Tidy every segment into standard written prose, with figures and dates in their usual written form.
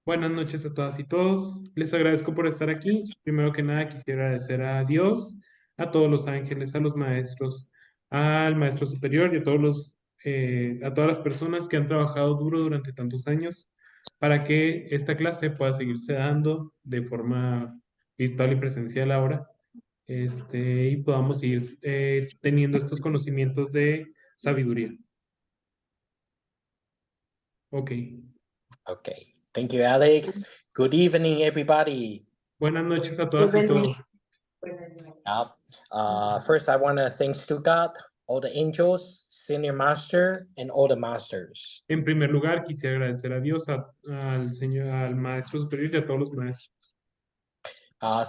Buenas noches a todas y todos. Les agradezco por estar aquí. Primero que nada, quisiera agradecer a Dios, a todos los ángeles, a los maestros, al maestro superior y a a todas las personas que han trabajado duro durante tantos años para que esta clase pueda seguirse dando de forma virtual y presencial ahora, y podamos seguir teniendo estos conocimientos de sabiduría. Ok. Okay, thank you, Alex. Good evening, everybody. Buenas noches a todas y todos. First, I want to thanks to God, all the angels, senior master, and all the masters. En primer lugar, quisiera agradecer a Dios, al maestro superior y a todos los maestros,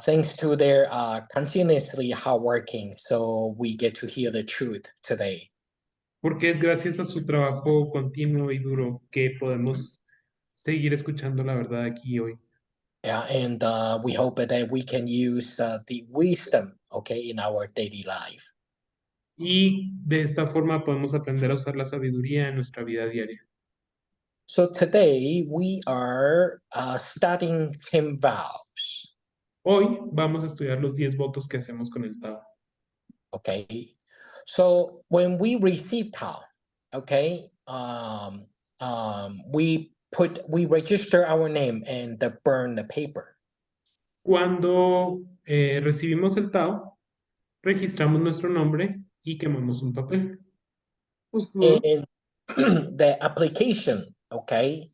Thanks to their continuously hard working, so we get to hear the truth today. porque es gracias a su trabajo continuo y duro que podemos seguir escuchando la verdad aquí hoy. Yeah, and we hope that we can use the wisdom, okay, in our daily life. Y de esta forma podemos aprender a usar la sabiduría en nuestra vida diaria. So today we are studying 10 vows. Hoy vamos a estudiar los 10 votos que hacemos con el Tao. Okay, so when we receive Tao, okay, we register our name and burn the paper. Cuando recibimos el Tao, registramos nuestro nombre y quemamos un papel. And the application, okay,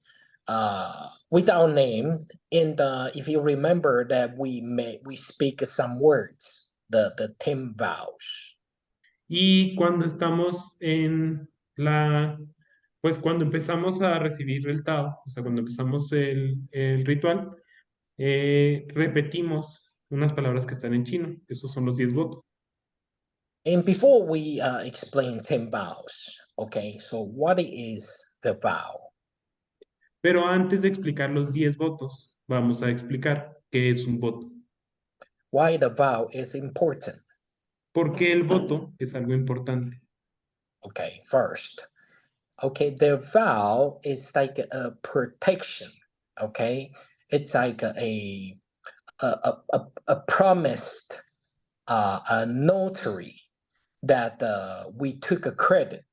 with our name, and if you remember that we speak some words, the 10 vows. Y cuando estamos pues cuando empezamos a recibir el Tao, o sea, cuando empezamos el ritual, repetimos unas palabras que están en chino. Esos son los 10 votos. And before we explain 10 vows, okay, so what is the vow? Pero antes de explicar los 10 votos, vamos a explicar qué es un voto. Why the vow is important? Porque el voto es algo importante. Okay, first, okay, the vow is like a protection. Okay, it's like a promised a notary that we took a credit.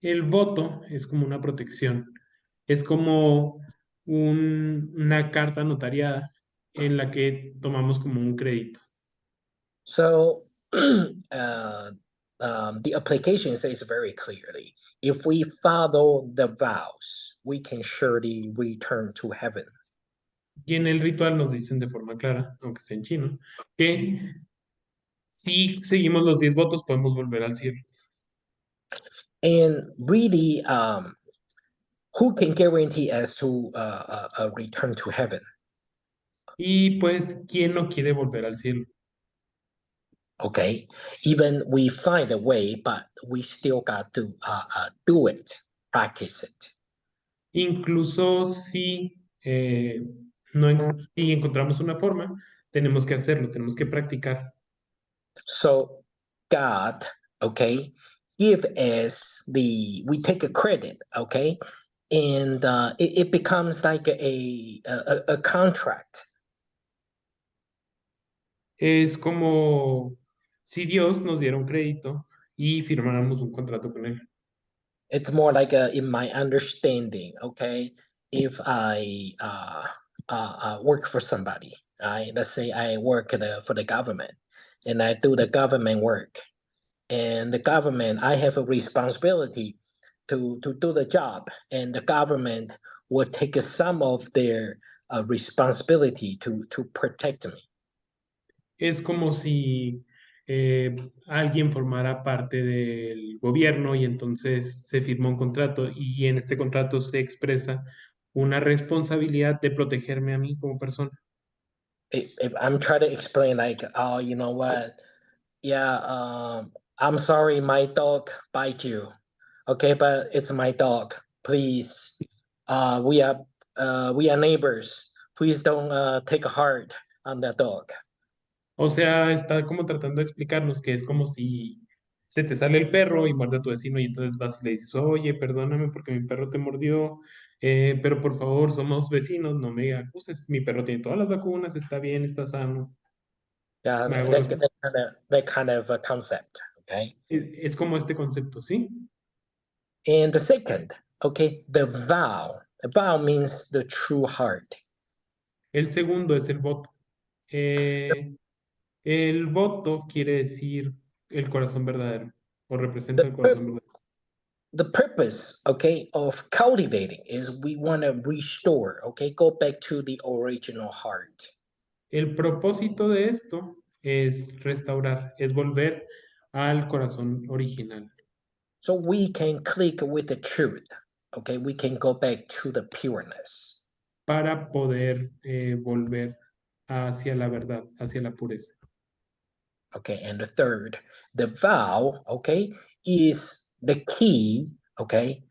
El voto es como una protección, es como una carta notariada en la que tomamos como un crédito. So the application says very clearly, if we follow the vows, we can surely return to heaven. Y en el ritual nos dicen de forma clara, aunque sea en chino, que si seguimos los 10 votos podemos volver al cielo. And really, who can guarantee us to a return to heaven? Y pues, ¿quién no quiere volver al cielo? Okay, even we find a way, but we still got to do it, practice it. Incluso si encontramos una forma, tenemos que hacerlo, tenemos que practicar. So God, okay, give us we take a credit, okay, and it becomes like a contract. Es como si Dios nos diera un crédito y firmáramos un contrato con él. It's more like in my understanding, okay, if I work for somebody, let's say I work for the government, and I do the government work, and the government, I have a responsibility to do the job, and the government will take some of their responsibility to protect me. Es como si alguien formara parte del gobierno y entonces se firmó un contrato y en este contrato se expresa una responsabilidad de protegerme a mí como persona. If I'm trying to explain, like, oh, you know what? Yeah, I'm sorry, my dog bite you. Okay, but it's my dog. Please, we are neighbors. Please don't take a hard on that dog. O sea, está como tratando de explicarnos que es como se te sale el perro y muerde a tu vecino y entonces vas y le dices, oye, perdóname porque mi perro te mordió, pero por favor, somos vecinos, no me acuses, mi perro tiene todas las vacunas, está bien, está sano. Me hago responsable. That kind of a concept, okay? Es como este concepto, ¿sí? And the second, okay, the vow. The vow means the true heart. El segundo es el voto. El voto quiere decir el corazón verdadero o representa The, el corazón pur- verdadero. the purpose, okay, of cultivating is we want to restore, okay, go back to the original heart. El propósito de esto es restaurar, es volver al corazón original So we can click with the truth, okay, we can go back to the pureness. para poder volver hacia la verdad, hacia la pureza. Okay, and the third, the vow, okay, is the key, okay.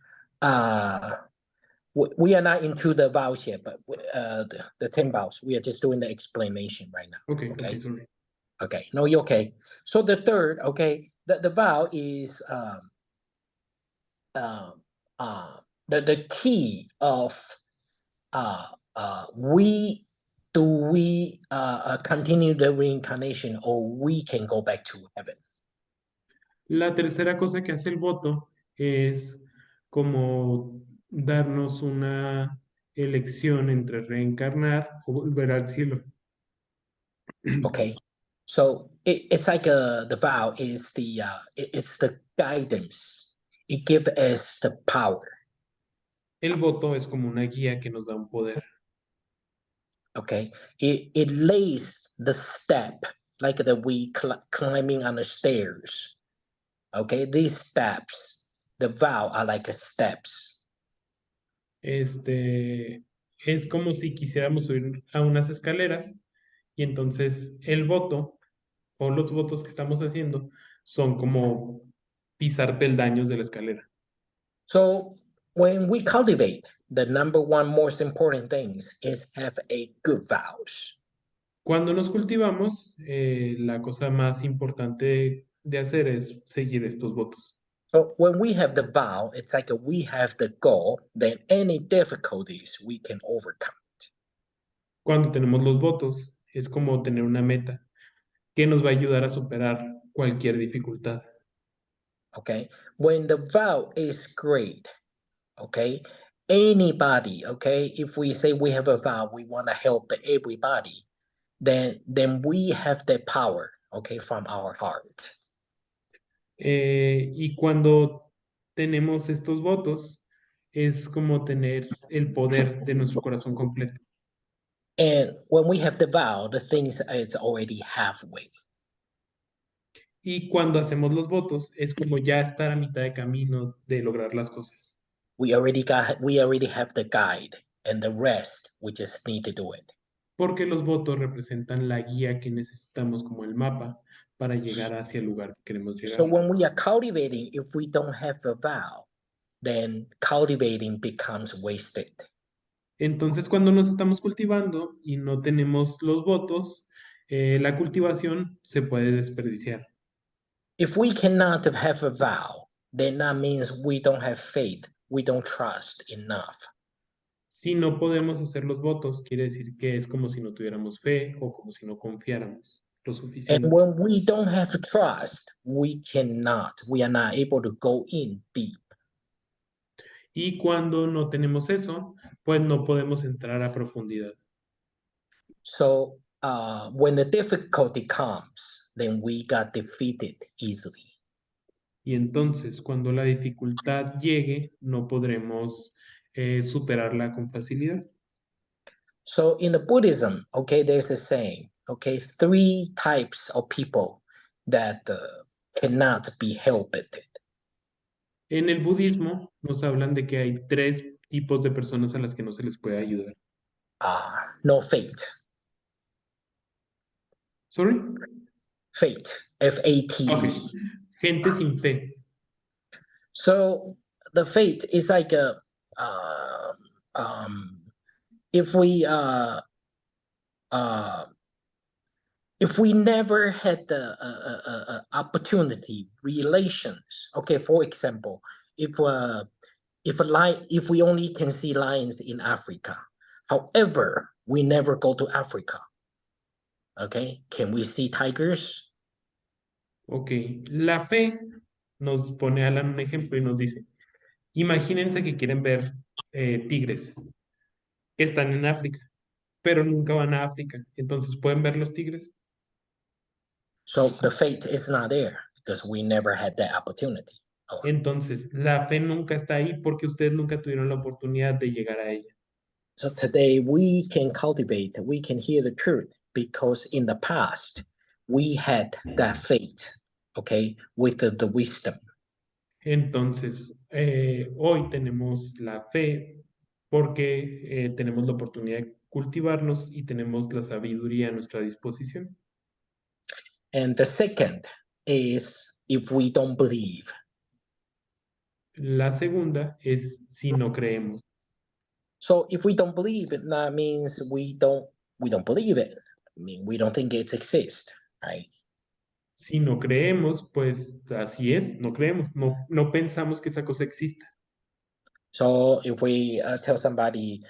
We are not into the vows yet, but the 10 vows, we are just doing the explanation right now, Ok, ok, okay. sorry. Okay, no, you're okay. So the third, okay, the vow is um, the key of we do we continue the reincarnation or we can go back to heaven. La tercera cosa que hace el voto es como darnos una elección entre reencarnar o volver al cielo. Okay, so it's like the vow is it's the guidance. It gives us the power. El voto es como una guía que nos da un poder. Okay, it lays the step like that we climbing on the stairs. Okay, these steps, the vow are like steps. Es como si quisiéramos subir a unas escaleras y entonces el voto o los votos que estamos haciendo son como pisar peldaños de la escalera. So when we cultivate, the number one most important things is have a good vows. Cuando nos cultivamos, la cosa más importante de hacer es seguir estos votos. So when we have the vow, it's like we have the goal, then any difficulties we can overcome. Cuando tenemos los votos, es como tener una meta que nos va a ayudar a superar cualquier dificultad. Okay. When the vow is great, okay, anybody, okay, if we say we have a vow, we want to help everybody, then we have the power, okay, from our heart. Y cuando tenemos estos votos, es como tener el poder de nuestro corazón completo. And when we have the vow, the things is already halfway. Y cuando hacemos los votos, es como ya estar a mitad de camino de lograr las cosas. We already have the guide, and the rest we just need to do it. Porque los votos representan la guía que necesitamos como el mapa para llegar hacia el lugar que queremos So llegar. when we are cultivating, if we don't have a vow, then cultivating becomes wasted. Entonces, cuando nos estamos cultivando y no tenemos los votos, la cultivación se puede desperdiciar. If we cannot have a vow, then that means we don't have faith, we don't trust enough. Si no podemos hacer los votos, quiere decir que es como si no tuviéramos fe o como si no confiáramos lo And suficiente. when we don't have trust, we are not able to go in deep. Y cuando no tenemos eso, pues no podemos entrar a profundidad. So when the difficulty comes, then we got defeated easily. Y entonces, cuando la dificultad llegue, no podremos superarla con facilidad. So in the Buddhism, okay, there's a saying, okay, three types of people that cannot be helped. En el budismo nos hablan de que hay tres tipos de personas a las que no se les puede ayudar. No fate, ¿Sorry? fate, Ok. F-A-T-E. Gente sin fe. So the fate is like a um, um, if we uh, if we never had the opportunity, relations, okay, for example, if we only can see lions in Africa, however, we never go to Africa, okay, can we see tigers? Ok, la fe nos pone Alan un ejemplo y nos dice, imagínense que quieren ver tigres que están en África, pero nunca van a África. Entonces, ¿pueden ver los tigres? So the fate is not there because we never had that opportunity. Oh. Entonces, la fe nunca está ahí porque ustedes nunca tuvieron la oportunidad de llegar a ella. So today we can cultivate, we can hear the truth because in the past we had that faith, okay, with the wisdom. Entonces, hoy tenemos la fe porque tenemos la oportunidad de cultivarnos y tenemos la sabiduría a nuestra disposición. And the second is if we don't believe. La segunda es si no creemos. So if we don't believe it, that means we don't believe it. I mean, we don't think it exists, right? Si no creemos, pues así es, no creemos, no pensamos que esa cosa exista. So if we tell somebody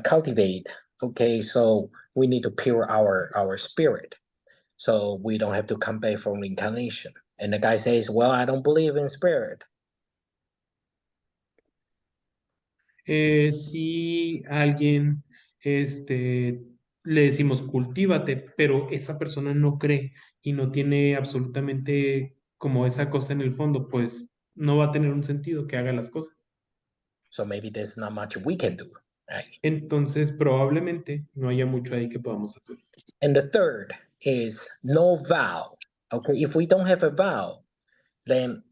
cultivate, okay, so we need to pure our spirit, so we don't have to come back from reincarnation. And the guy says, "Well, I don't believe in spirit." Si a alguien le decimos cultívate, pero esa persona no cree y no tiene absolutamente como esa cosa en el fondo, pues no va a tener un sentido que haga las cosas. So maybe there's not much we can do, right? Entonces, probablemente no haya mucho ahí que podamos hacer. And the third is no vow. Okay, if we don't have a vow, then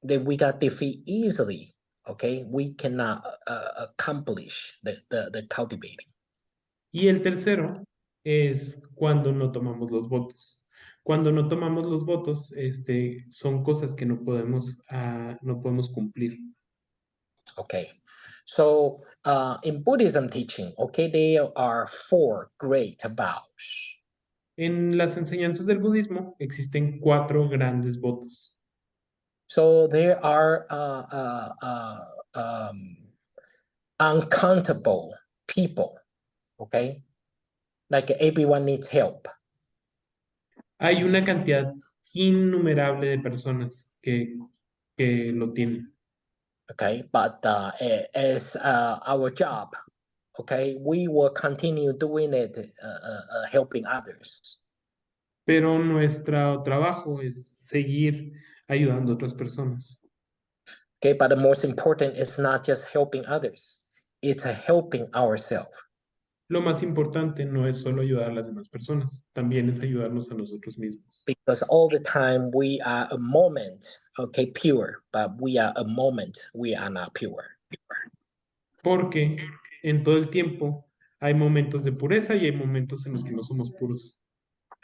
we got defeat easily. Okay, we cannot accomplish the cultivating. Y el tercero es cuando no tomamos los votos. Cuando no tomamos los votos, son cosas que no podemos cumplir. Okay, so in Buddhism teaching, okay, there are four great vows. En las enseñanzas del budismo existen 4 grandes votos. So there are uncountable people, okay, like everyone needs help. Hay una cantidad innumerable de personas que lo tienen. Okay, but as our job, okay, we will continue doing it, helping others. Pero nuestro trabajo es seguir ayudando a otras personas. Okay, but the most important is not just helping others, it's helping ourselves. Lo más importante no es solo ayudar a las demás personas, también es ayudarnos a nosotros mismos. Because all the time we are a moment, okay, pure, but we are a moment, we are not pure. Porque en todo el tiempo hay momentos de pureza y hay momentos en los que no somos puros.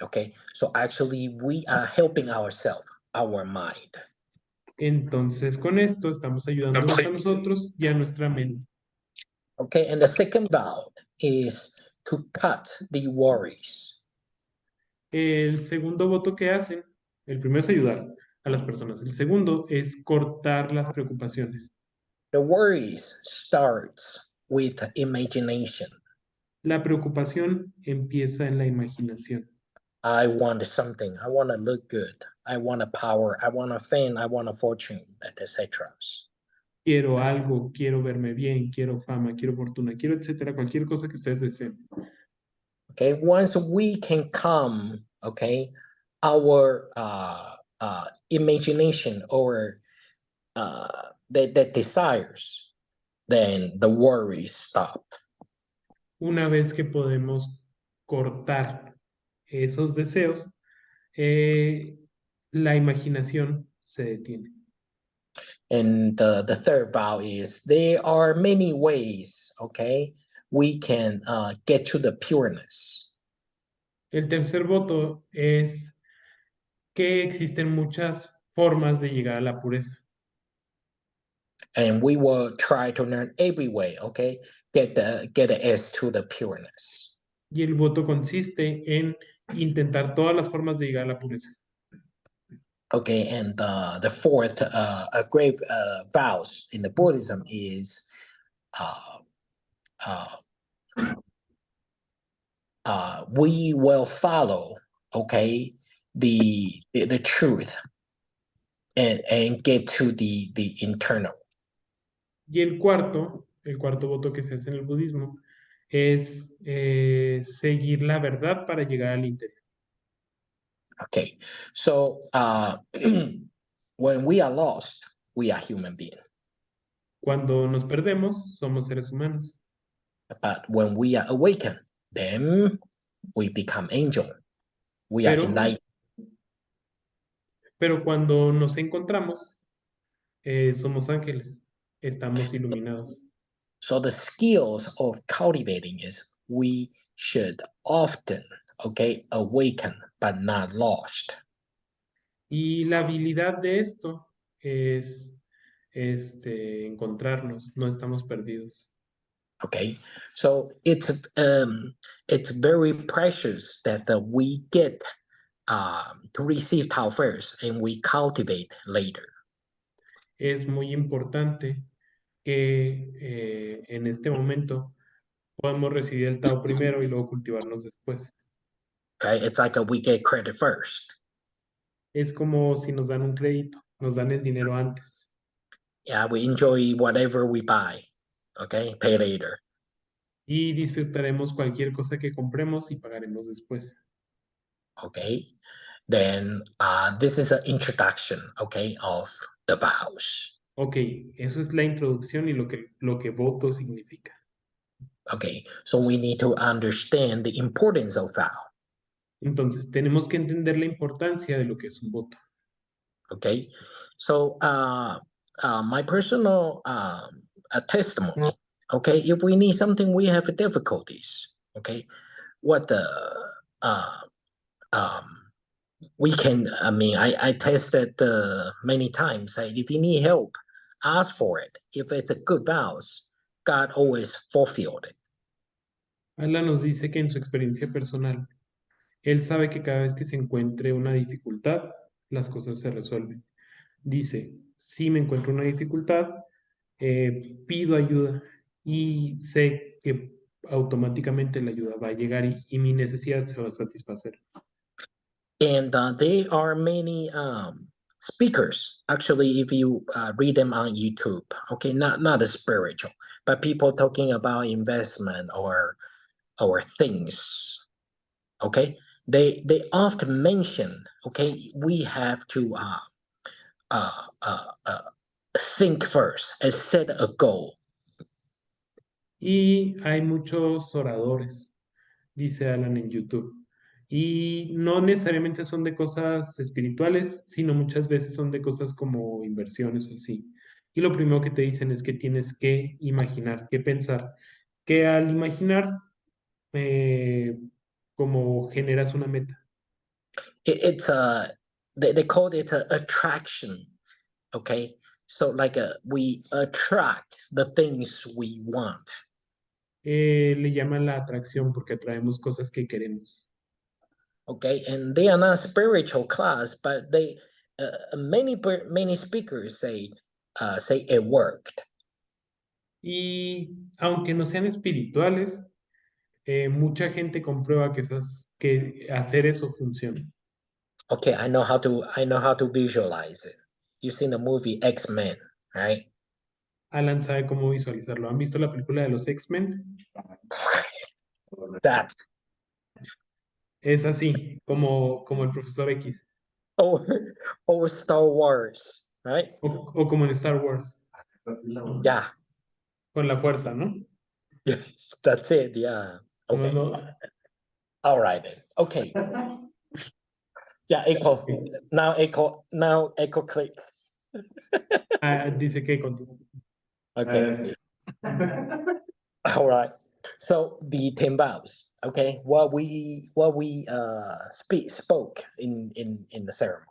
Okay, so actually we are helping ourselves, our mind. Entonces, con esto estamos ayudándonos a nosotros y a nuestra mente. Okay, and the second vow is to cut the worries. El segundo voto que hacen, el primero es ayudar a las personas. El segundo es cortar las preocupaciones. The worries starts with imagination. La preocupación empieza en la imaginación. I want something. I want to look good. I want a power. I want a fame. I want a fortune, etc. Quiero algo, quiero verme bien, quiero fama, quiero fortuna, quiero etcétera, cualquier cosa que ustedes deseen. Okay, once we can come, okay, our imagination or the desires, then the worries stop. Una vez que podemos cortar esos deseos, la imaginación se detiene. And the third vow is there are many ways, okay, we can get to the pureness. El tercer voto es que existen muchas formas de llegar a la pureza. And we will try to learn every way, okay, get the S to the pureness. Y el voto consiste en intentar todas las formas de llegar a la pureza. Okay, and the fourth a great vows in the Buddhism is uh, uh, we will follow, okay, the truth and get to the internal. Y el cuarto voto que se hace en el budismo, es seguir la verdad para llegar al interior. Okay, so when we are lost, we are human being. Cuando nos perdemos, somos seres humanos. But when we are awakened, then we become angel. We are Pero, enlightened. pero cuando nos encontramos, somos ángeles, estamos iluminados. So the skills of cultivating is we should often, okay, awaken but not lost. Y la habilidad de esto es encontrarnos, no estamos perdidos. Okay, so it's very precious that we get to receive Tao first and we cultivate later. Es muy importante que en este momento podemos recibir el Tao primero y luego cultivarnos después. Okay, it's like we get credit first. Es como si nos dan un crédito, nos dan el dinero antes Yeah, we enjoy whatever we buy. Okay, pay later. y disfrutaremos cualquier cosa que compremos y pagaremos después. Okay, then this is an introduction, okay, of the vows. Ok, eso es la introducción y lo que voto significa. Okay, so we need to understand the importance of vow. Entonces, tenemos que entender la importancia de lo que es un voto. Okay, so my personal testimony. Okay, if we need something, we have difficulties. Okay, what the uh, um, we can. I mean, I tested many times. If you need help, ask for it. If it's a good vows, God always fulfilled it. Ala nos dice que en su experiencia personal, él sabe que cada vez que se encuentre una dificultad, las cosas se resuelven. Dice, si me encuentro una dificultad, pido ayuda y sé que automáticamente la ayuda va a llegar y mi necesidad se va a satisfacer. And there are many speakers. Actually, if you read them on YouTube, okay, not a spiritual, but people talking about investment or things. Okay, they often mention. Okay, we have to uh, uh, uh, think first and set a goal. Y hay muchos oradores, dice Alan en YouTube. Y no necesariamente son de cosas espirituales, sino muchas veces son de cosas como inversiones o así. Y lo primero que te dicen es que tienes que imaginar, que pensar, que al imaginar, como generas una meta. It's they call it attraction. Okay, so like we attract the things we want. Le llaman la atracción porque atraemos cosas que queremos. Okay, and they are not spiritual class, but they many speakers say it worked. Y aunque no sean espirituales, mucha gente comprueba que hacer eso funciona. Okay, I know how to visualize it. You've seen the movie X-Men, right? Alan sabe cómo visualizarlo. ¿Han visto la película de los X-Men? That Es así, como el profesor X or Star Wars, right? o como en Star Wars, Yeah, con la fuerza, ¿no? yes, that's it. Yeah. No, Okay. no. All right then. Okay. Yeah, echo. Now echo click. Ah, dice que continúa. Okay. All right. So the 10 vows. Okay. What we spoke in the ceremony.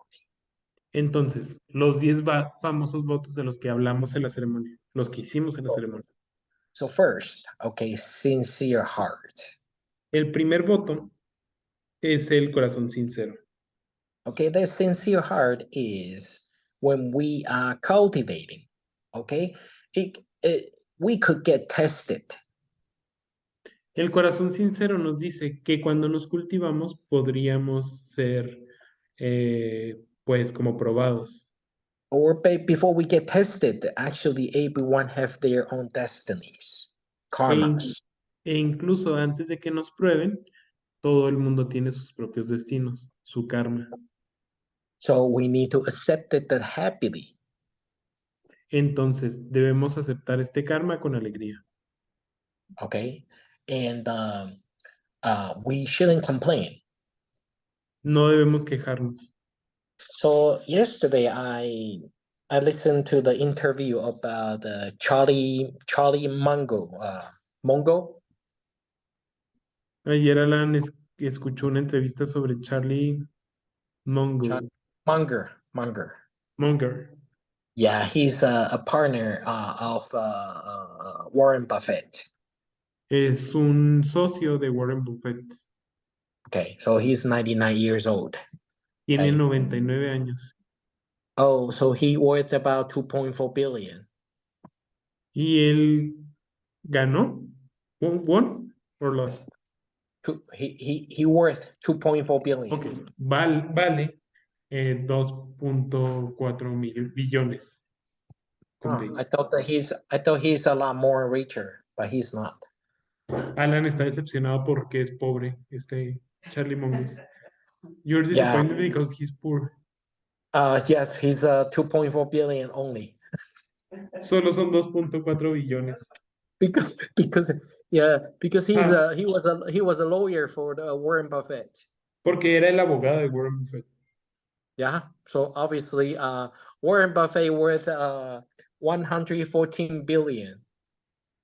Entonces, los 10 famosos votos de los que hablamos en la ceremonia, los que hicimos en la ceremonia. So first, okay, sincere heart. El primer voto es el corazón sincero. Okay, the sincere heart is when we are cultivating. Okay, we could get tested. El corazón sincero nos dice que cuando nos cultivamos podríamos ser, pues, como probados. Or before we get tested, actually everyone have their own destinies, E, in- karmas. e incluso antes de que nos prueben, todo el mundo tiene sus propios destinos, su karma. So we need to accept it that happily. Entonces, debemos aceptar este karma con alegría. Okay, and we shouldn't complain. No debemos quejarnos. So yesterday I listened to the interview about Charlie Mongo. Ayer Alan escuchó una entrevista sobre Charlie Char- Munger. Munger. Munger. Yeah, he's a partner of Warren Buffett. Es un socio de Warren Buffett. Okay, so he's 99 years old. Tiene Okay. 99 años. Oh, so he worth about 2.4 billion. Y él ganó. ¿Won or lost? He worth 2.4 billion. Ok, vale 2.4 billones. I thought he's a lot more richer, but he's not. Alan está decepcionado porque es pobre, Charlie Mongus. You're Yeah. disappointed because he's poor. Yes, he's 2.4 billion only. Solo son 2.4 billones. Because yeah, because Ah, he was a lawyer for the Warren Buffett. porque era el abogado de Warren Buffett. Yeah, so obviously Warren Buffett worth 114 billion.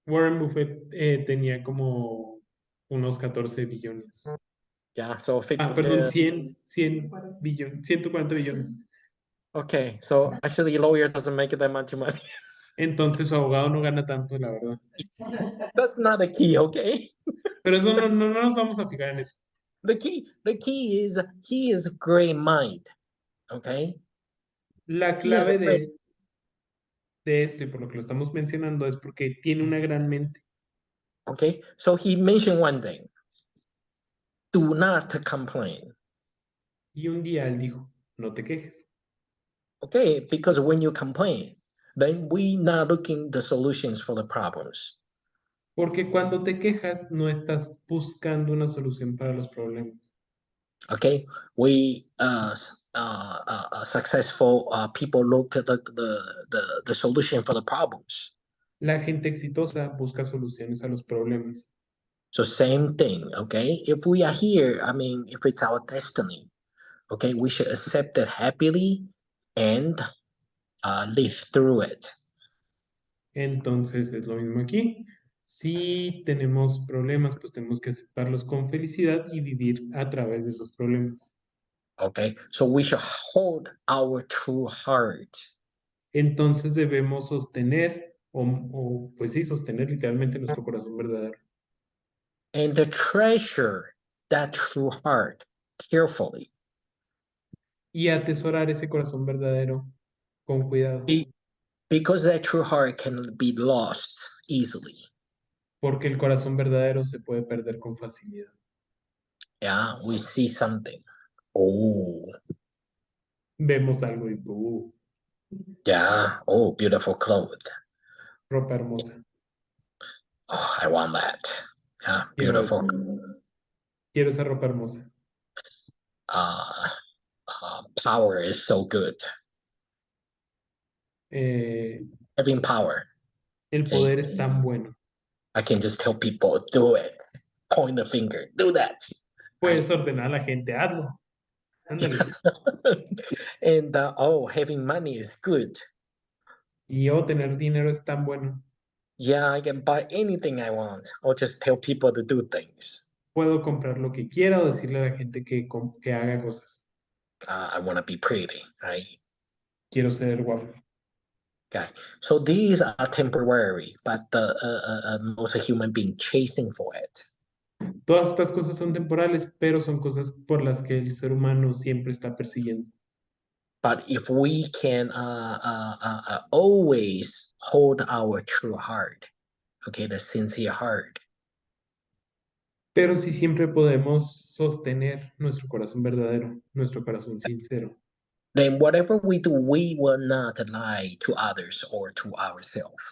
Warren Buffett tenía como unos 14 billones. Yeah, so Perdón, 100 billones, 140 billones. okay, so actually lawyer doesn't make that much money. Entonces su abogado no gana tanto, la verdad. That's not the key, okay? Pero eso no nos vamos a fijar en eso. The key is he is great mind, okay? La He has a clave great, de esto, y por lo que lo estamos mencionando, es porque tiene una gran mente. okay? So he mentioned one thing. Do not complain. Y un día él dijo, no te quejes. Okay, because when you complain, then we not looking the solutions for the problems. Porque cuando te quejas, no estás buscando una solución para los problemas. Okay, we successful people look at the solution for the problems. La gente exitosa busca soluciones a los problemas. So same thing. Okay, if we are here, I mean, if it's our destiny, okay, we should accept it happily and live through it. Entonces es lo mismo aquí. Si tenemos problemas, pues tenemos que aceptarlos con felicidad y vivir a través de esos problemas. Okay, so we should hold our true heart. Entonces debemos sostener, pues sí, sostener literalmente nuestro corazón verdadero And to treasure that true heart carefully. y atesorar ese corazón verdadero con cuidado, Because that true heart can be lost easily. porque el corazón verdadero se puede perder con facilidad. Yeah, we see something. Oh, Vemos algo y yeah. Oh, beautiful clothes. ropa hermosa. Oh, I want that. Yeah, Quiero eso. beautiful. Quiero esa ropa hermosa. Uh, Power is so good. Eh, Having power. el Okay, poder es tan bueno. I can just tell people, do it. Point the finger, do that. Puedes ordenar a la gente, hazlo. Ándale. And having money is good. Y yo tener dinero es tan bueno. Yeah, I can buy anything I want, or just tell people to do things. Puedo comprar lo que quiera o decirle a la gente que haga cosas. I want to be pretty, right? Quiero ser guapo. Okay, so these are temporary, but most human being chasing for it. Todas estas cosas son temporales, pero son cosas por las que el ser humano siempre está persiguiendo. But if we can always hold our true heart, okay, the sincere heart, Pero si siempre podemos sostener nuestro corazón verdadero, nuestro corazón sincero, then whatever we do, we will not lie to others or to ourselves.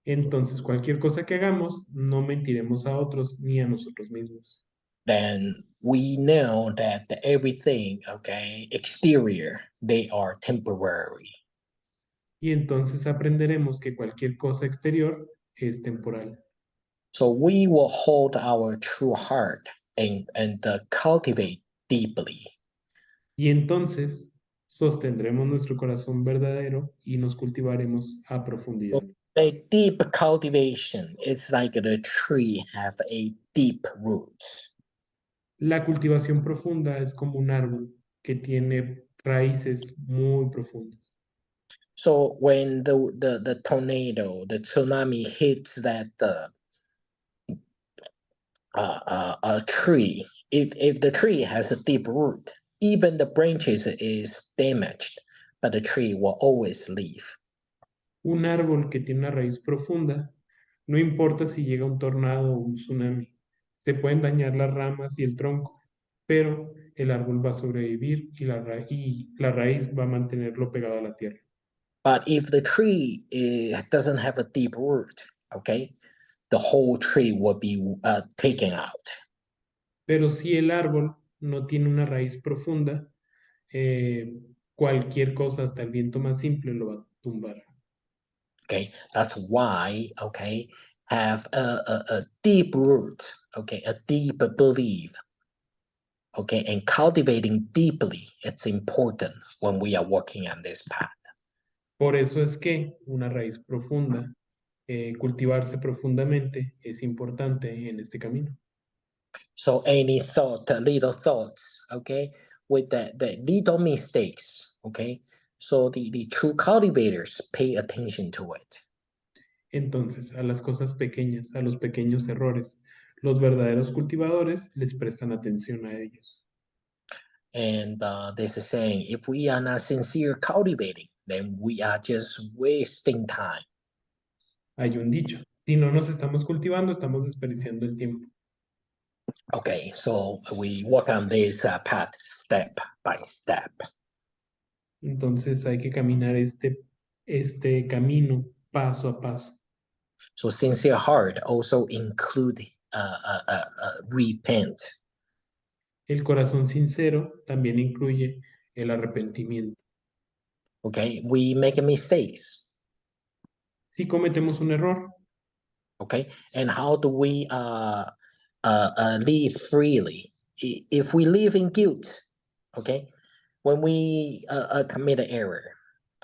entonces cualquier cosa que hagamos, no mentiremos a otros ni a nosotros mismos. Then we know that everything, okay, exterior, they are temporary. Y entonces aprenderemos que cualquier cosa exterior es temporal. So we will hold our true heart and cultivate deeply. Y entonces sostendremos nuestro corazón verdadero y nos cultivaremos a So profundidad. a deep cultivation is like the tree have a deep root. La cultivación profunda es como un árbol que tiene raíces muy profundas. So when the tornado, the tsunami hits that a tree, if the tree has a deep root, even the branches is damaged, but the tree will always live. Un árbol que tiene una raíz profunda, no importa si llega un tornado o un tsunami, se pueden dañar las ramas y el tronco, pero el árbol va a sobrevivir y la raíz va a mantenerlo pegado a la tierra. But if the tree doesn't have a deep root, okay, the whole tree will be taken out. Pero si el árbol no tiene una raíz profunda, cualquier cosa, hasta el viento más simple, lo va a tumbar. Okay, that's why, okay, have a deep root, okay, a deep belief, okay, and cultivating deeply, it's important when we are walking on this path. Por eso es que una raíz profunda, cultivarse profundamente, es importante en este camino. So any thought, little thoughts, okay, with the little mistakes, okay, so the true cultivators pay attention to it. Entonces, a las cosas pequeñas, a los pequeños errores, los verdaderos cultivadores les prestan atención a ellos. And there's a saying, if we are not sincere cultivating, then we are just wasting time. Hay un dicho, si no nos estamos cultivando, estamos desperdiciando el tiempo. Okay, so we walk on this path step by step. Entonces hay que caminar este camino paso a paso. So sincere heart also include repent. El corazón sincero también incluye el arrepentimiento. Okay, we make mistakes. Si cometemos un error, Okay, and how do we live freely? If we live in guilt, okay, when we commit an error,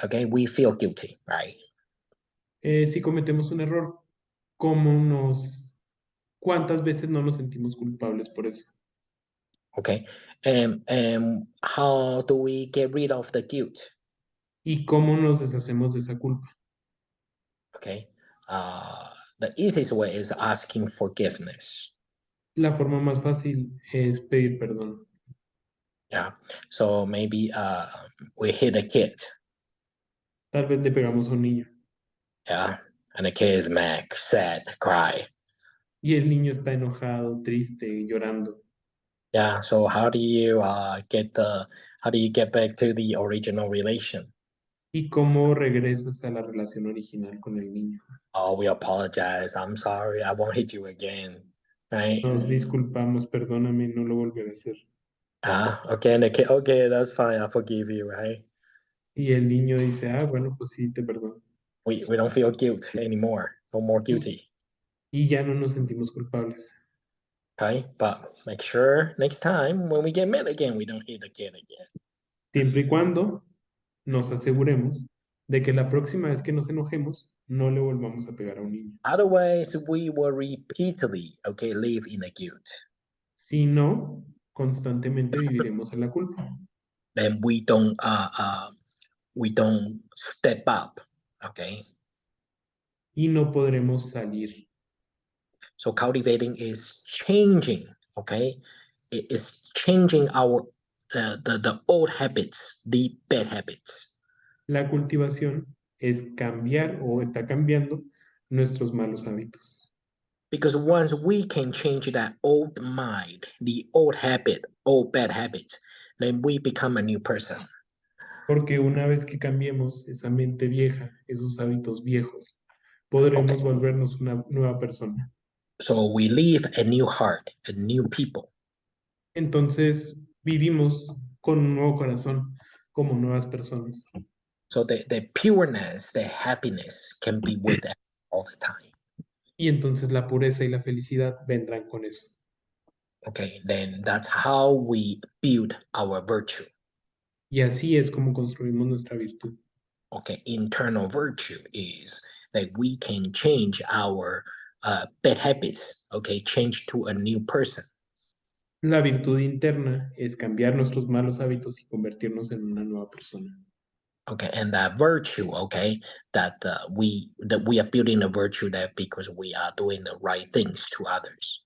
okay, we feel guilty, right? si cometemos un error, ¿cuántas veces no nos sentimos culpables por eso? Okay, and how do we get rid of the guilt? ¿Y cómo nos deshacemos de esa culpa? Okay, uh, the easiest way is asking forgiveness. La forma más fácil es pedir perdón. Yeah, so maybe we hit a kid, Tal vez le pegamos a un niño yeah, and the kid is mad, sad, cry. y el niño está enojado, triste, llorando. Yeah, so how do you get back to the original relation? ¿Y cómo regresas a la relación original con el niño? Oh, we apologize. I'm sorry. I won't hit you again. Right? Nos disculpamos, perdóname, no lo volveré a hacer. Okay, and the kid, okay, that's fine. I forgive you, right? Y el niño dice, ah, bueno, pues sí, te perdono. We don't feel guilt anymore. No more Y, guilty. y ya no nos sentimos culpables. Okay, but make sure next time when we get mad again, we don't hit the kid again. Siempre y cuando nos aseguremos de que la próxima vez que nos enojemos, no le volvamos a pegar a un niño. Otherwise, we will repeatedly, okay, live in the guilt. Si no, constantemente viviremos en la culpa Then we don't step up. Okay. y no podremos salir. So cultivating is changing, okay? It is changing our the old habits, the bad habits. La cultivación es cambiar o está cambiando nuestros malos hábitos. Because once we can change that old mind, the old habit, old bad habits, then we become a new person. Porque una vez que cambiemos esa mente vieja, esos hábitos viejos, Okay. podremos volvernos una nueva persona. So we live a new heart, a new people. Entonces vivimos con un nuevo corazón, como nuevas personas. So the pureness, the happiness can be with us all the time. Y entonces la pureza y la felicidad vendrán con eso. Okay, then that's how we build our virtue. Y así es como construimos nuestra virtud. Okay, internal virtue is that we can change our bad habits, okay, change to a new person. La virtud interna es cambiar nuestros malos hábitos y convertirnos en una nueva persona. Okay, and that virtue, okay, that we are building a virtue that because we are doing the right things to others.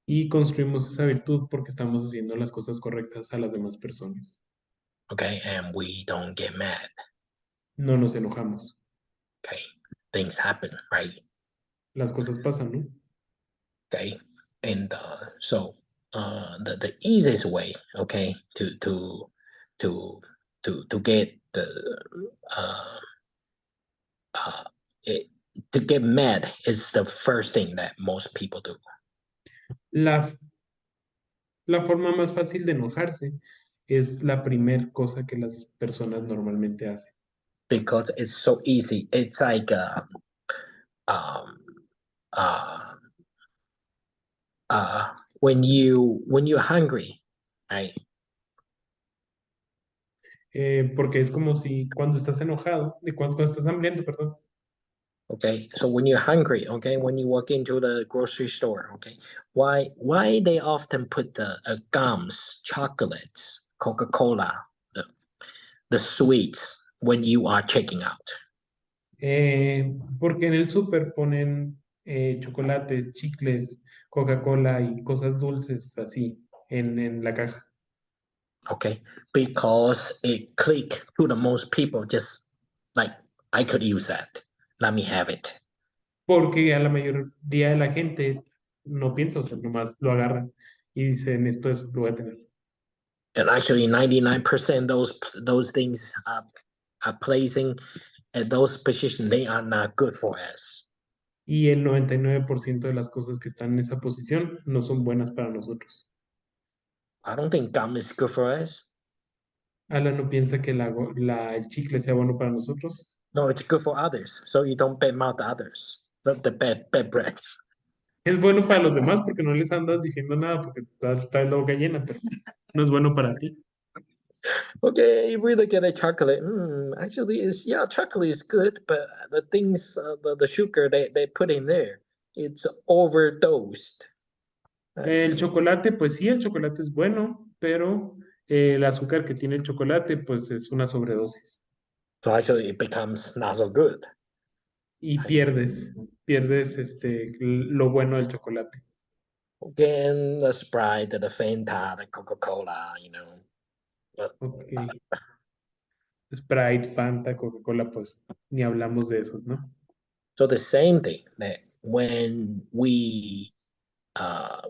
Y construimos esa virtud porque estamos haciendo las cosas correctas a las demás personas. Okay, and we don't get mad. No nos enojamos. Okay, things happen, right? Las cosas pasan, ¿no? Okay, and so the easiest way, okay, to to get the uh, uh, it, to get mad is the first thing that most people do. La, la forma más fácil de enojarse es la primer cosa que las personas normalmente hacen. Because it's so easy. It's like um, uh, when you're hungry, right? Porque es como si cuando estás enojado, cuando estás hambriento, perdón, Okay, so when you're hungry, okay, when you walk into the grocery store, okay, why they often put the gums, chocolates, Coca-Cola, the sweets when you are checking out? porque en el súper ponen chocolates, chicles, Coca-Cola y cosas dulces así en la caja. Okay, because it click to the most people. Just like I could use that. Let me have it. Porque a la mayoría de la gente no piensa, o sea, nomás lo agarran y dicen, esto es, lo voy a tener. And actually, 99% those things are placing at those positions. They are not good for us. Y el 99% de las cosas que están en esa posición no son buenas para nosotros. I don't think gum is good for us. Alan no piensa que el chicle sea bueno para nosotros. No, it's good for others. So you don't badmouth others. Not the bad breath. Es bueno para los demás porque no les andas diciendo nada porque traes la boca llena, pero no es bueno para ti. Okay, we look at a chocolate. Actually, is yeah, chocolate is good, but the things, the sugar they put in there, it's overdosed. El chocolate, pues sí, el chocolate es bueno, pero el azúcar que tiene el chocolate, pues es una sobredosis. So actually, it becomes not so good. Y pierdes lo bueno del chocolate. Again, the Sprite, the Fanta, the Coca-Cola, you know. But, Ok. Sprite, Fanta, Coca-Cola, pues ni hablamos de esos, ¿no? so the same thing that when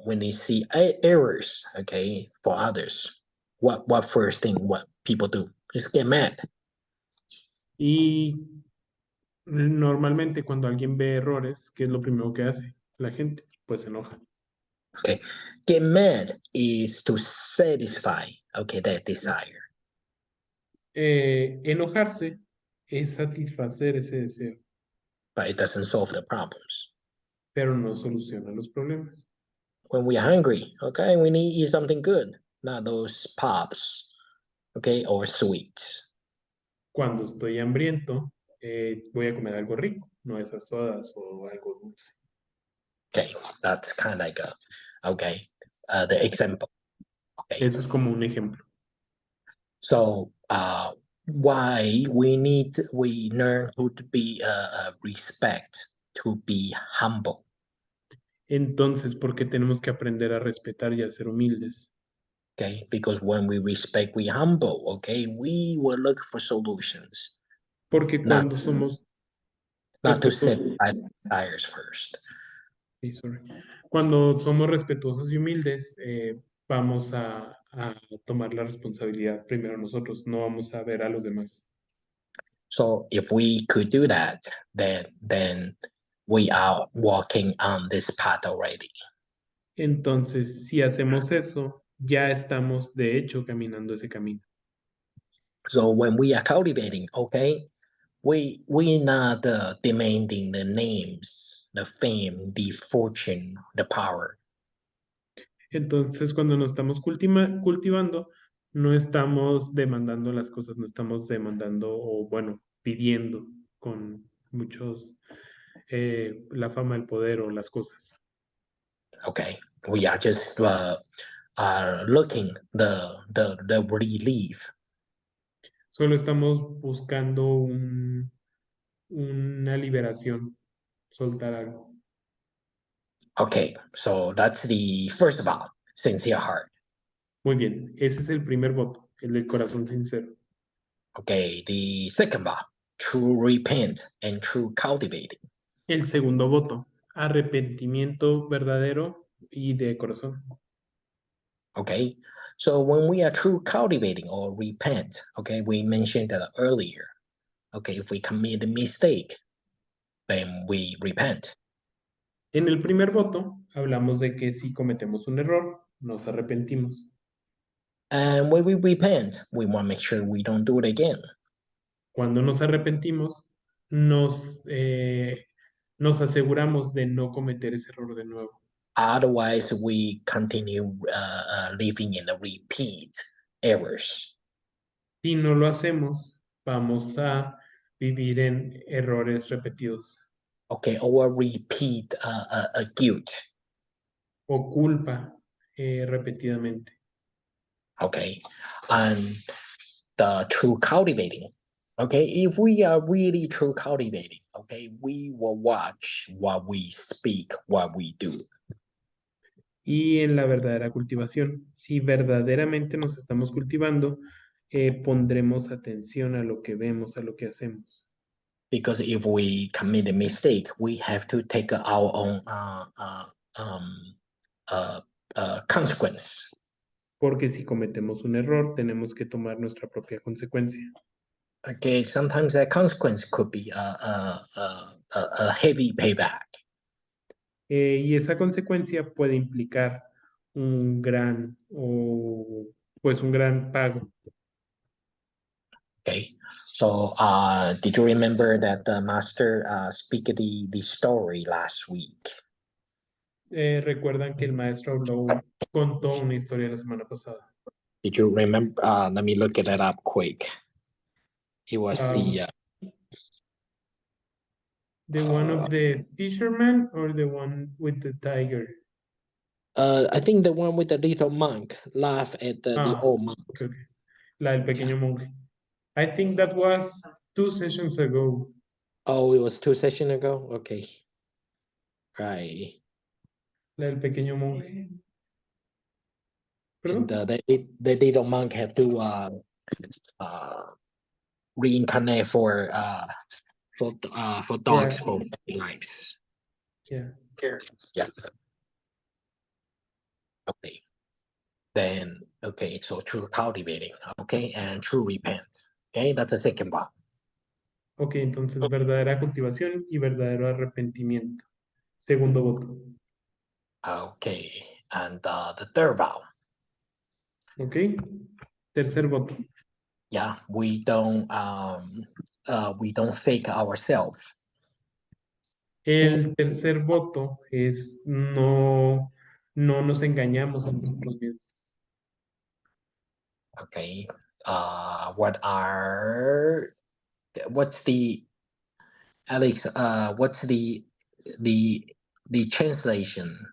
they see errors, okay, for others, what first thing what people do is get mad. Y normalmente cuando alguien ve errores, ¿qué es lo primero que hace la gente? Pues se enoja. Okay, get mad is to satisfy, okay, that desire, Enojarse es satisfacer ese deseo, but it doesn't solve the problems. pero no soluciona los problemas. When we're hungry, okay, we need to eat something good, not those pops, okay, or sweets. Cuando estoy hambriento, voy a comer algo rico, no esas sodas o algo dulce. Okay, that's kind of like the example. Okay, Eso es como un ejemplo. so why we learn to be respect, to be humble. Entonces, ¿por qué tenemos que aprender a respetar y a ser humildes? Okay, because when we respect, we humble. Okay, we will look for solutions, Porque not cuando somos not to respetuosos, sit by tires first. sí, sorry. Cuando somos respetuosos y humildes, vamos a tomar la responsabilidad primero nosotros, no vamos a ver a los demás. So if we could do that, then we are walking on this path already. Entonces, si hacemos eso, ya estamos de hecho caminando ese camino. So when we are cultivating, okay, we not demanding the names, the fame, the fortune, the power. Entonces, cuando nos estamos cultivando, no estamos demandando las cosas, no estamos demandando o, bueno, pidiendo con muchos la fama, el poder o las cosas. Okay, we are just looking the relief. Solo estamos buscando una liberación, soltar algo. Okay, so that's the first vow, sincere heart. Muy bien, ese es el primer voto, el del corazón sincero. Okay, the second vow, true repent and true cultivating. El segundo voto, arrepentimiento verdadero y de corazón. Okay, so when we are true cultivating or repent, okay, we mentioned that earlier. Okay, if we commit a mistake, then we repent. En el primer voto, hablamos de que si cometemos un error, nos arrepentimos. And when we repent, we want to make sure we don't do it again. Cuando nos arrepentimos, nos aseguramos de no cometer ese error de nuevo. Otherwise, we continue living in the repeat errors. Si no lo hacemos, vamos a vivir en errores repetidos Okay, or repeat guilt. o culpa repetidamente. Okay, and the true cultivating. Okay, if we are really true cultivating, okay, we will watch what we speak, what we do. Y en la verdadera cultivación, si verdaderamente nos estamos cultivando, pondremos atención a lo que vemos, a lo que hacemos. Because if we commit a mistake, we have to take our own consequence. Porque si cometemos un error, tenemos que tomar nuestra propia consecuencia. Okay, sometimes that consequence could be a heavy payback. Y esa consecuencia puede implicar un gran pues un gran pago. Okay, so did you remember that the master speak the story last week? Recuerdan que el maestro contó una historia la semana pasada. Did you remember? Let me look it up quick. It was The one of the fisherman or the one with the tiger? I think the one with the little monk laugh at the old monk. Okay, okay. La del pequeño monje. I think that was 2 sessions ago. Oh, it was 2 sessions ago. Okay, right. La del pequeño monje. And ¿Perdón? the little monk have to reincarnate for dogs Correct. for lives. Yeah. Yeah. Okay. Then okay, so true cultivating, okay, and true repent. Okay, that's the second part. Ok, entonces verdadera cultivación y verdadero arrepentimiento. Segundo voto. Okay, and the third vow. Ok. Tercer voto. Yeah, we don't fake ourselves. El tercer voto es no nos engañamos a nosotros mismos. Okay. What's the Alex, what's the translation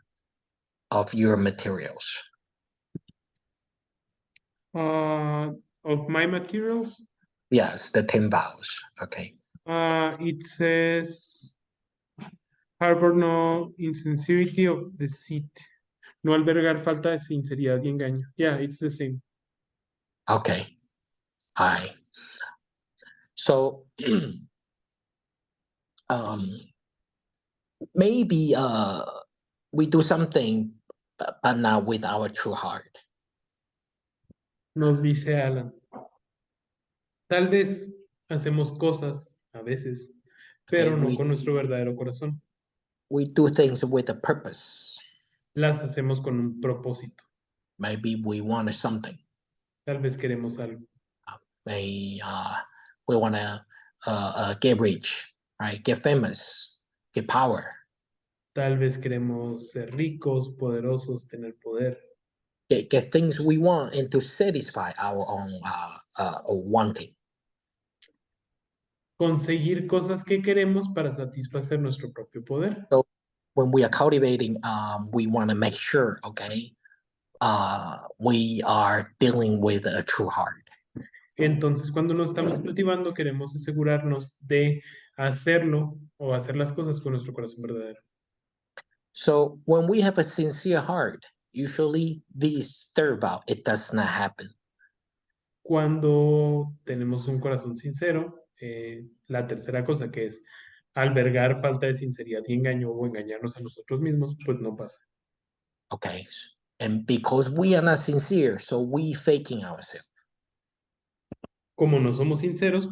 of your materials? Of my materials, Yes, the 10 vows. Okay. it says Harbor no insincerity of deceit. No albergar falta de sinceridad y engaño. Yeah, it's the same. Okay. All right. So um, maybe we do something, but not with our true heart. Nos dice Alan. Tal vez hacemos cosas, a veces, Okay. pero no con nuestro verdadero corazón. We do things with a purpose. Las hacemos con un propósito. Maybe we want something. Tal vez queremos algo. Maybe we want to get rich, right? Get famous, get power. Tal vez queremos ser ricos, poderosos, tener poder. Get things we want and to satisfy our own wanting. Conseguir cosas que queremos para satisfacer nuestro propio poder. So when we are cultivating, we want to make sure, okay, we are dealing with a true heart. Entonces, cuando nos estamos cultivando, queremos asegurarnos de hacerlo o hacer las cosas con nuestro corazón verdadero. So when we have a sincere heart, usually this third vow, it does not happen. Cuando tenemos un corazón sincero, la tercera cosa que es albergar falta de sinceridad y engaño o engañarnos a nosotros mismos, pues no pasa. Okay. And because we are not sincere, so we faking ourselves. Como no somos sinceros,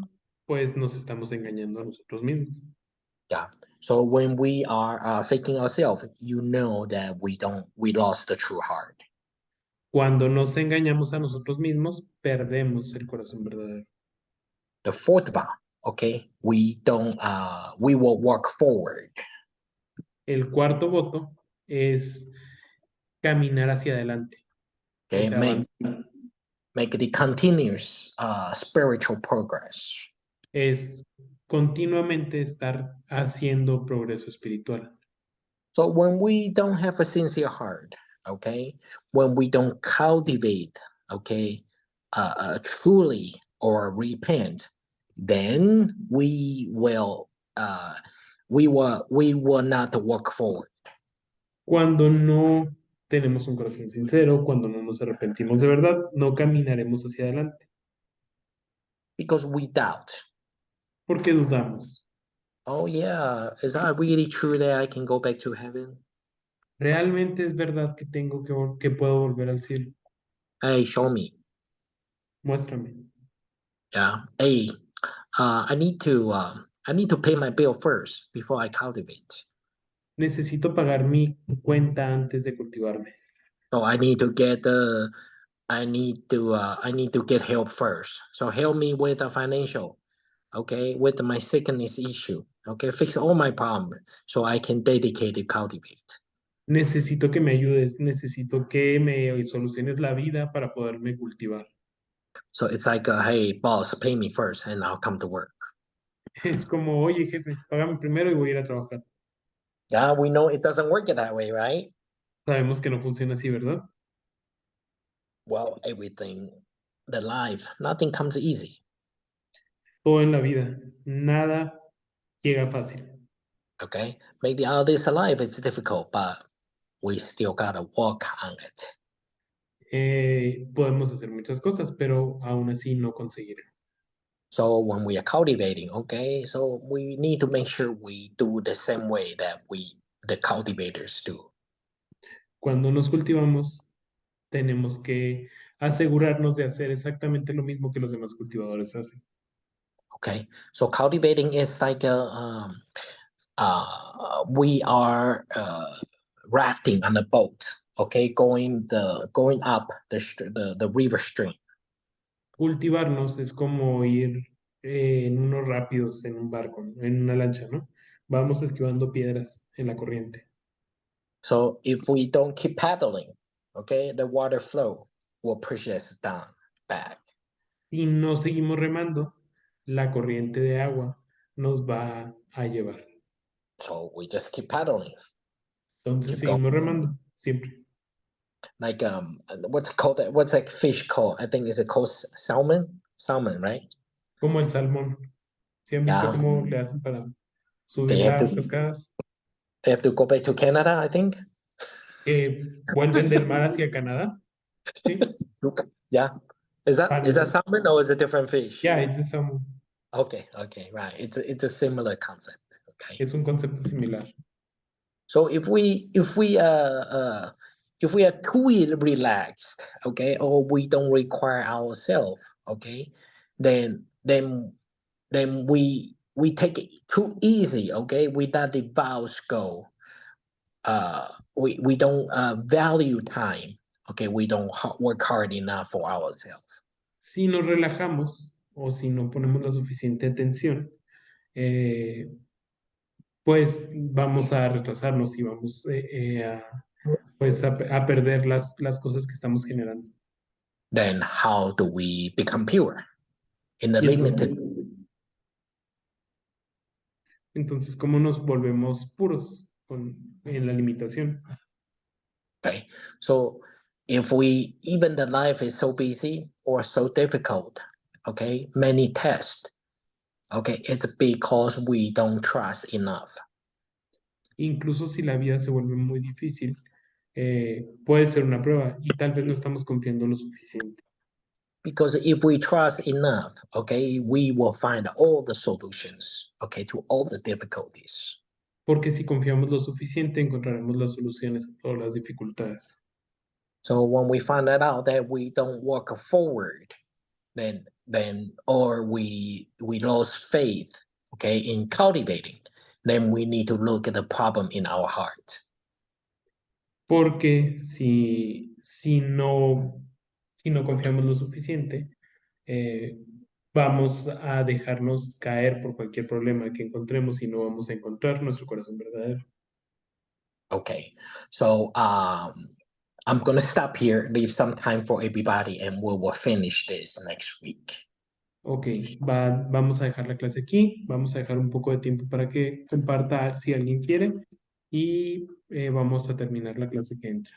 pues nos estamos engañando a nosotros mismos. Yeah. So when we are faking ourselves, you know that we lost the true heart. Cuando nos engañamos a nosotros mismos, perdemos el corazón verdadero. The fourth vow, okay, we will work forward. El cuarto voto es caminar hacia adelante, o Okay, sea, avanzar. make the continuous spiritual progress. Es continuamente estar haciendo progreso espiritual. So when we don't have a sincere heart, okay, when we don't cultivate, okay, truly or repent, then we will not walk forward Cuando no tenemos un corazón sincero, cuando no nos arrepentimos de verdad, no caminaremos hacia adelante, because we doubt. porque dudamos. Oh yeah, is that really true that I can go back to heaven? ¿Realmente es verdad que que puedo volver al cielo? Hey, show me. Muéstrame. Yeah. Hey, I need to pay my bill first before I cultivate. Necesito pagar mi cuenta antes de cultivarme. So I need to get help first. So help me with the financial, okay, with my sickness issue. Okay, fix all my problems so I can dedicate to cultivate. Necesito que me ayudes, necesito que me soluciones la vida para poderme cultivar. So it's like, hey, boss, pay me first and I'll come to work. Es como, oye, jefe, págame primero y voy a ir a trabajar. Yeah, we know it doesn't work that way, right? Sabemos que no funciona así, ¿verdad? Well, the life, nothing comes easy. Todo en la vida, nada llega fácil. Okay, maybe all this life is difficult, but we still gotta work on it. Podemos hacer muchas cosas, pero aún así no conseguiremos. So when we are cultivating, okay, so we need to make sure we do the same way that the cultivators do. Cuando nos cultivamos, tenemos que asegurarnos de hacer exactamente lo mismo que los demás cultivadores hacen. Okay, so cultivating is like we are rafting on a boat. Okay, going up the river stream. Cultivarnos es como ir en unos rápidos en un barco, ¿no? En una lancha, ¿no? Vamos esquivando piedras en la corriente. So if we don't keep paddling, okay, the water flow will push us down back. Y no seguimos remando, la corriente de agua nos va a llevar. So we just keep paddling, Entonces keep going. seguimos remando, siempre. Like what's called that? What's that fish called? I think is it called salmon? Salmon, right? Como el salmón. ¿Sí han visto Yeah, cómo le hacen para subir they have las to cascadas? I have to go back to Canada, I think. Vuelven del mar hacia Canadá, ¿sí? Yeah. Is that Van, salmon or is it different fish? yeah, it's the same. Okay, right. It's a similar concept. Okay. Es un concepto similar. So if we are too relaxed, okay, or we don't require ourselves, okay, then we take it too easy, okay, without the vows goal. We don't value time, okay, we don't work hard enough for ourselves. Si nos relajamos o si no ponemos la suficiente atención, eh, pues vamos a retrasarnos y vamos pues a perder las cosas que estamos generando. Then how do we become pure in the Y limited? entonces, ¿cómo nos volvemos puros en la limitación? Okay, so if we even the life is so busy or so difficult, okay, many tests, okay, it's because we don't trust enough. Incluso si la vida se vuelve muy difícil, puede ser una prueba y tal vez no estamos confiando lo suficiente. Because if we trust enough, okay, we will find all the solutions, okay, to all the difficulties. Porque si confiamos lo suficiente, encontraremos las soluciones a todas las dificultades. So when we find that out that we don't walk forward, then or we lost faith, okay, in cultivating, then we need to look at the problem in our heart. Porque si no confiamos lo suficiente, vamos a dejarnos caer por cualquier problema que encontremos y no vamos a encontrar nuestro corazón verdadero. Okay, so I'm gonna stop here, leave some time for everybody, and we will finish this next week. Ok, vamos a dejar la clase aquí, vamos a dejar un poco de tiempo para que comparta si alguien quiere y vamos a terminar la clase que entra.